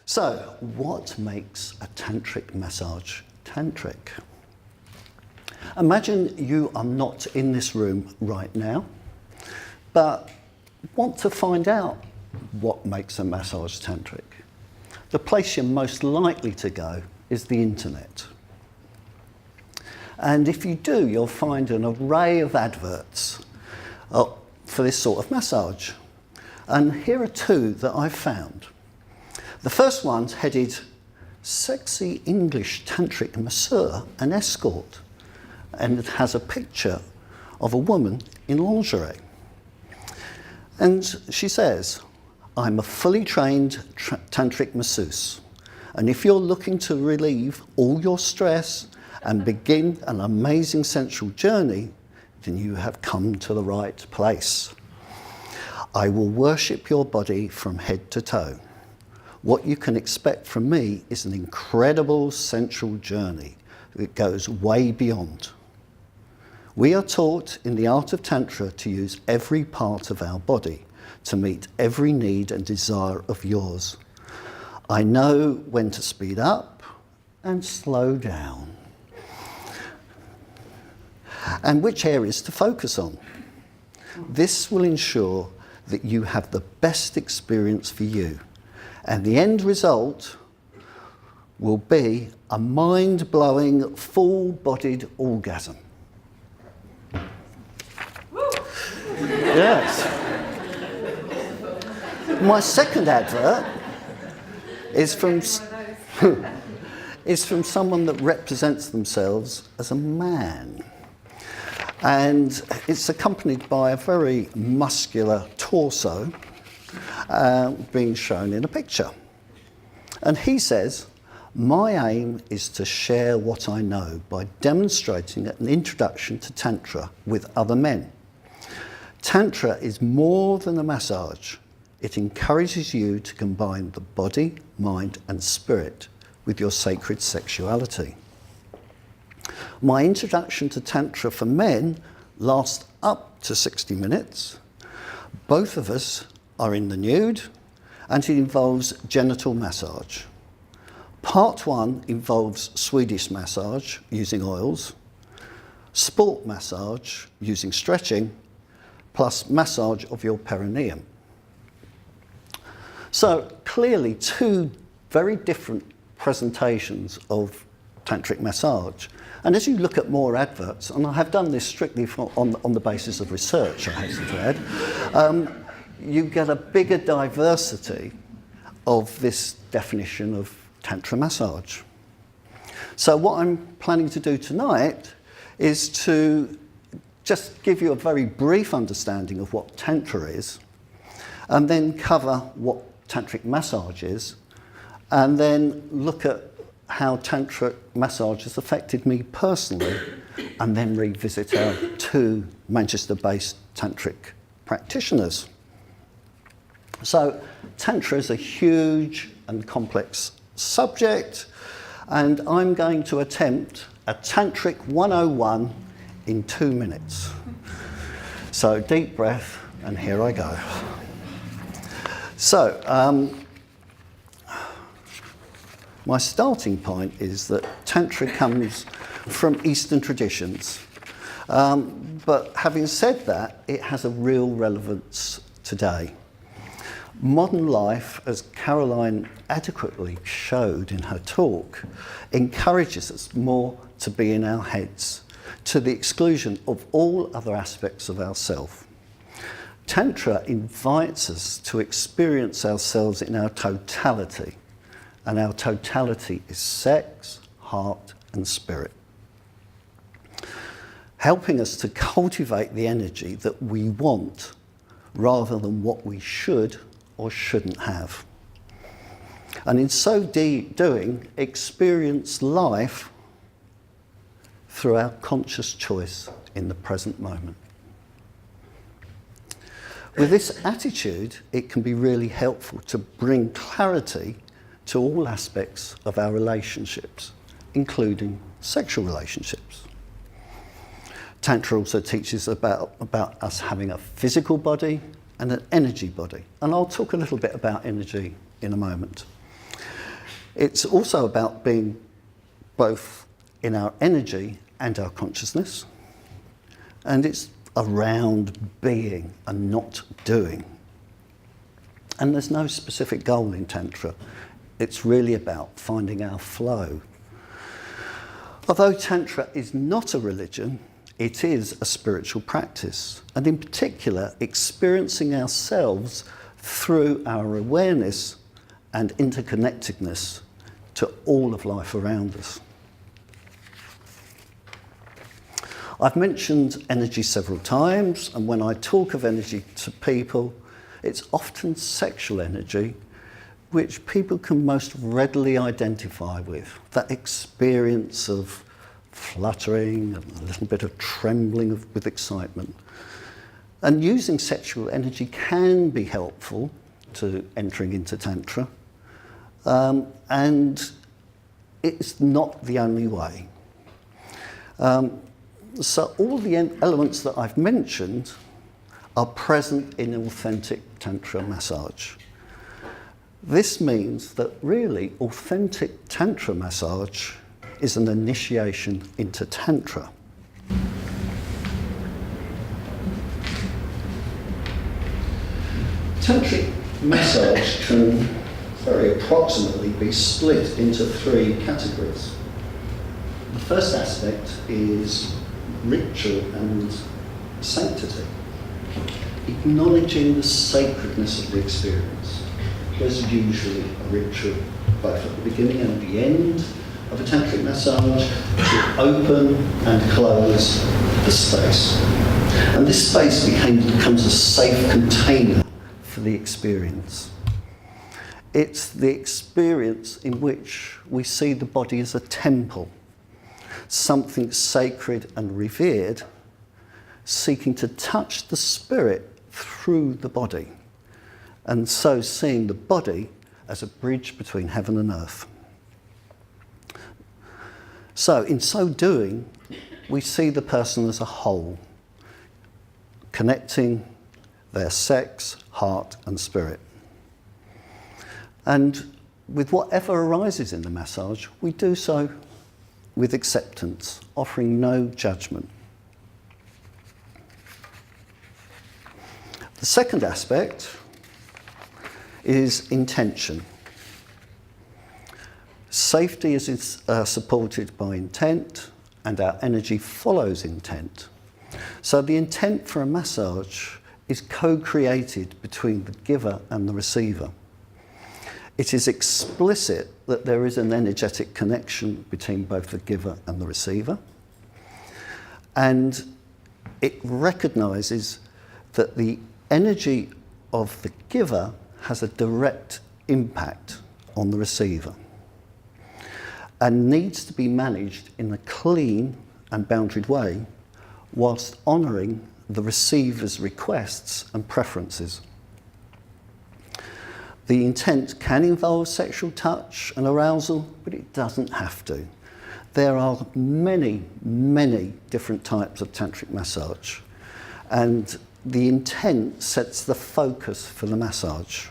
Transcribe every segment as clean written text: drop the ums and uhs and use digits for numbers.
So, what makes a tantric massage tantric? Imagine you are not in this room right now, but want to find out what makes a massage tantric. The place you're most likely to go is the internet. And if you do, you'll find an array of adverts for this sort of massage. And here are two that I've found. The first one's headed Sexy English Tantric Masseur and Escort, and it has a picture of a woman in lingerie. And she says, I'm a fully trained tantric masseuse, and if you're looking to relieve all your stress and begin an amazing sensual journey, then you have come to the right place. I will worship your body from head to toe. What you can expect from me is an incredible sensual journey that goes way beyond. We are taught in the art of Tantra to use every part of our body to meet every need and desire of yours. I know when to speed up and slow down, and which areas to focus on. This will ensure that you have the best experience for you, and the end result will be a mind-blowing, full-bodied orgasm. Yes. My second advert is from someone that represents themselves as a man. And it's accompanied by a very muscular torso being shown in a picture. And he says, my aim is to share what I know by demonstrating an introduction to Tantra with other men. Tantra is more than a massage. It encourages you to combine the body, mind, and spirit with your sacred sexuality. My introduction to Tantra for men lasts up to 60 minutes. Both of us are in the nude, and it involves genital massage. Part 1 involves Swedish massage using oils, sport massage using stretching, plus massage of your perineum. So clearly two very different presentations of tantric massage. And as you look at more adverts, and I have done this strictly on the basis of research, I hasten to add, you get a bigger diversity of this definition of Tantra massage. So what I'm planning to do tonight is to just give you a very brief understanding of what Tantra is, and then cover what tantric massage is, and then look at how tantric massage has affected me personally, and then revisit our two Manchester-based tantric practitioners. So Tantra is a huge and complex subject, and I'm going to attempt a Tantric 101 in 2 minutes. So deep breath, and here I go. So, my starting point is that Tantra comes from Eastern traditions. But having said that, it has a real relevance today. Modern life, as Caroline adequately showed in her talk, encourages us more to be in our heads, to the exclusion of all other aspects of ourself. Tantra invites us to experience ourselves in our totality, and our totality is sex, heart, and spirit, helping us to cultivate the energy that we want rather than what we should or shouldn't have. And in so doing, experience life through our conscious choice in the present moment. With this attitude, it can be really helpful to bring clarity to all aspects of our relationships, including sexual relationships. Tantra also teaches about us having a physical body and an energy body. And I'll talk a little bit about energy in a moment. It's also about being both in our energy and our consciousness. And it's around being and not doing. And there's no specific goal in Tantra. It's really about finding our flow. Although Tantra is not a religion, it is a spiritual practice, and in particular, experiencing ourselves through our awareness and interconnectedness to all of life around us. I've mentioned energy several times, and when I talk of energy to people, it's often sexual energy, which people can most readily identify with. That experience of fluttering and a little bit of trembling with excitement. And using sexual energy can be helpful to entering into Tantra, and it's not the only way. So all the elements that I've mentioned are present in authentic Tantra massage. This means that really authentic Tantra massage is an initiation into Tantra. Tantric massage can very approximately be split into three categories. The first aspect is ritual and sanctity, acknowledging the sacredness of the experience. There's usually a ritual both at the beginning and the end of a tantric massage to open and close the space. And this space becomes a safe container for the experience. It's the experience in which we see the body as a temple, something sacred and revered, seeking to touch the spirit through the body, and so seeing the body as a bridge between heaven and earth. So in so doing, we see the person as a whole, connecting their sex, heart and spirit. And with whatever arises in the massage, we do so with acceptance, offering no judgment. The second aspect is intention. Safety is supported by intent, and our energy follows intent. So the intent for a massage is co-created between the giver and the receiver. It is explicit that there is an energetic connection between both the giver and the receiver, and it recognises that the energy of the giver has a direct impact on the receiver and needs to be managed in a clean and boundaried way whilst honouring the receiver's requests and preferences. The intent can involve sexual touch and arousal, but it doesn't have to. There are many, many different types of tantric massage, and the intent sets the focus for the massage.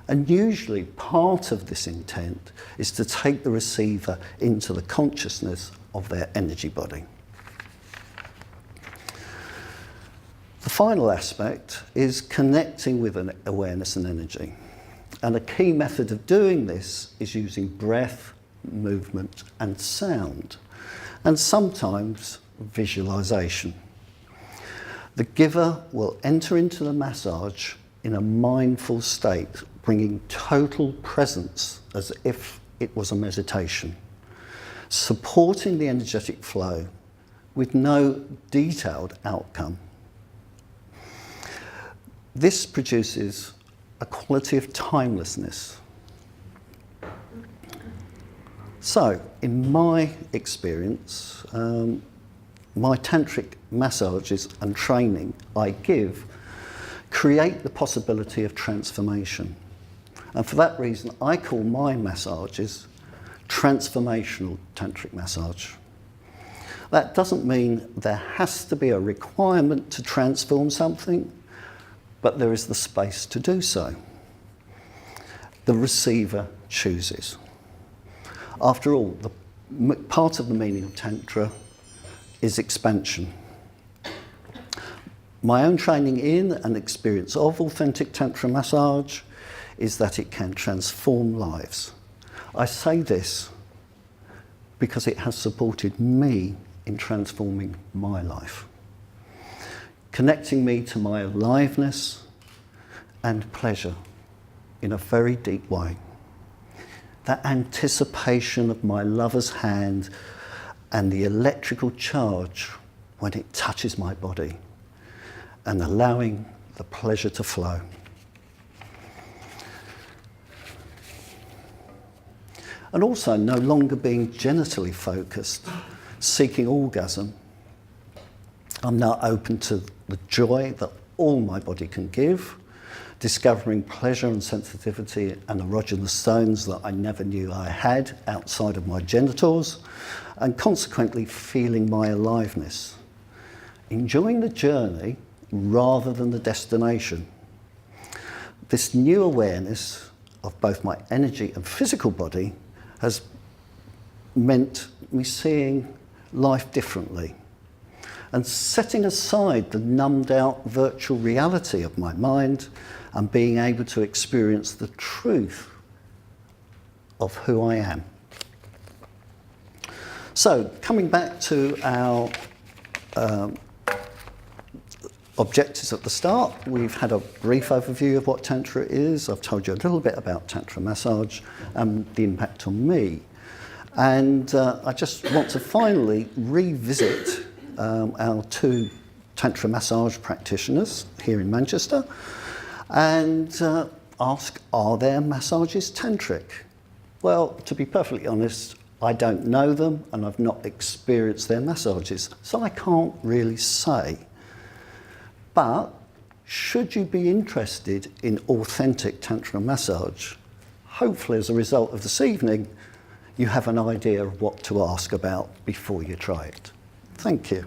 And usually part of this intent is to take the receiver into the consciousness of their energy body. The final aspect is connecting with an awareness and energy. And a key method of doing this is using breath, movement and sound, and sometimes visualization. The giver will enter into the massage in a mindful state, bringing total presence as if it was a meditation, supporting the energetic flow with no detailed outcome. This produces a quality of timelessness. So, in my experience, my tantric massages and training I give create the possibility of transformation. And for that reason, I call my massages transformational tantric massage. That doesn't mean there has to be a requirement to transform something, but there is the space to do so. The receiver chooses. After all, part of the meaning of Tantra is expansion. My own training in and experience of authentic Tantra massage is that it can transform lives. I say this because it has supported me in transforming my life, connecting me to my aliveness and pleasure in a very deep way. That anticipation of my lover's hand and the electrical charge when it touches my body, and allowing the pleasure to flow. And also no longer being genitally focused, seeking orgasm. I'm now open to the joy that all my body can give, discovering pleasure and sensitivity and erogenous zones that I never knew I had outside of my genitals, and consequently feeling my aliveness. Enjoying the journey rather than the destination. This new awareness of both my energy and physical body has meant me seeing life differently and setting aside the numbed out virtual reality of my mind and being able to experience the truth of who I am. So, coming back to our objectives at the start, we've had a brief overview of what Tantra is. I've told you a little bit about Tantra massage and the impact on me. And I just want to finally revisit our two Tantra massage practitioners here in Manchester and ask, are their massages tantric? Well, to be perfectly honest, I don't know them and I've not experienced their massages, so I can't really say. But should you be interested in authentic Tantra massage, hopefully as a result of this evening, you have an idea of what to ask about before you try it. Thank you.